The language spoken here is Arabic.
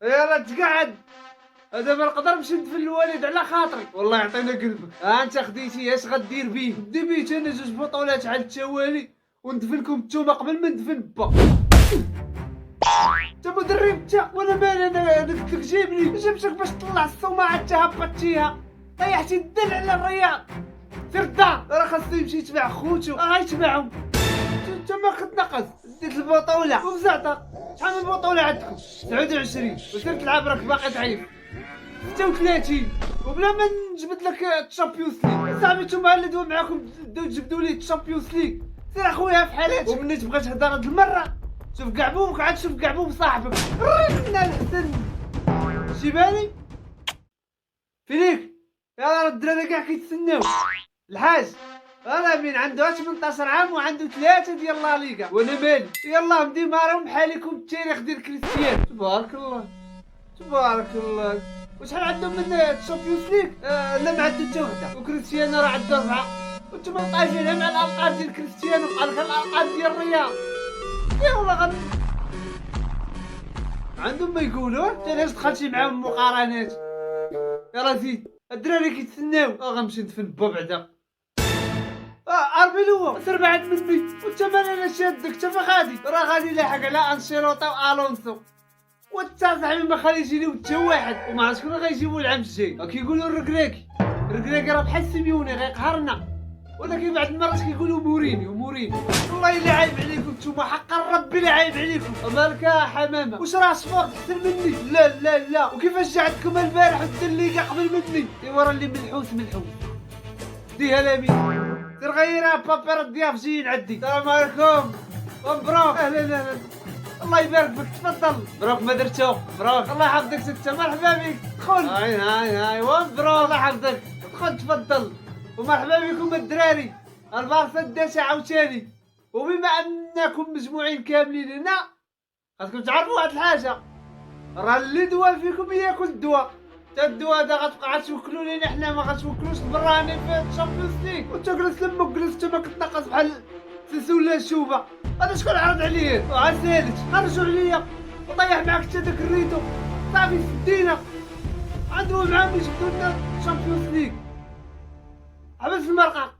يلا تقعد. هذا ما نقدر نمشي ندفن الوالد على خاطري، والله يعطينا قلبك. انت خديتي اش غدير بيه؟ دي بيت انا 2 بطولات على التوالي وندفنكم نتوما قبل ما ندفن با. انت مدرب انت وانا مالي، انا قلت لك جيبني، جبتك باش تطلع الصومعه انت هبطتيها، طيحتي الدل على الرياض. سير الدار، راه خاصو يمشي يتبع خوتو، غيتبعهم. انت ما كتنقص، ديت البطوله وبزعتر. شحال من بطوله عندكم؟ 29 وسير تلعب راك باقي ضعيف. 36 وبلا ما نجبد لك الشامبيونز ليغ. صاحبي نتوما اللي دوا معاكم تجبدوا لي الشامبيونز ليغ. سير اخويا في حالاتك، ومني تبغي تهضر هاد المره شوف كاع بومك، عاد شوف كاع بوم صاحبك. رنا الحسن جيباني فينيك. يلا الدراري كاع كيتسناو الحاج. انا من عنده 18 عام وعنده 3 ديال لا ليغا، وانا مالي. يلا مدي مارهم بحالكم التاريخ ديال كريستيانو. تبارك الله تبارك الله. وشحال عندهم من الشامبيونز ليغ؟ لا ما عنده حتى وحده، وكريستيانو راه عنده 4. وانتم طايفين مع الالقاب ديال كريستيانو بحال الالقاب ديال الرياض. يلا عندهم ما يقولوا. انت علاش دخلتي معاهم مقارنات؟ يلا زيد الدراري كيتسناو. غنمشي ندفن با بعدا. اربيلو سير بعد مني. وانت مال انا شادك، انت فين غادي؟ راه غادي لاحق على انشيلوطي والونسو. وانت صاحبي ما خلي يجي لي حتى واحد، وما عرفت شكون غيجيبو العام الجاي. كيقولوا الركراكي راه بحال سيميوني غيقهرنا، ولكن بعض المرات كيقولوا مورينيو. والله الا عايب عليكم نتوما، حقا ربي لا عايب عليكم. مالك يا حمامه؟ واش راه سبورت احسن مني؟ لا وكيفاش جعلتكم البارح والدليقه قبل مني؟ ايوا راه اللي ملحوس ديها لامين. سير غيرها بابير الضياف جايين عندي. السلام عليكم مبروك. اهلا الله يبارك فيك، تفضل. مبروك ما درتو. مبروك الله يحفظك ستة، مرحبا بك. دخل. هاي مبروك الله يحفظك. دخل تفضل. ومرحبا بكم الدراري. البارسا داشا عاوتاني، وبما انكم مجموعين كاملين هنا خاصكم تعرفوا واحد الحاجه، راه اللي دوا فيكم ياكل الدواء. تا الدواء هذا غتبقى توكلوا لينا حنا، ما غتوكلوش البراني في الشامبيونز ليغ. وانت جلس لمك جلس انت ما كتنقص بحال سلسله الشوبه. هذا شكون عرض عليه؟ عسالك خرجوا عليا وطيح معاك حتى داك الريتو. صافي سدينا عندهم معاهم يجبدوا لنا الشامبيونز ليغ. حبس المرقه.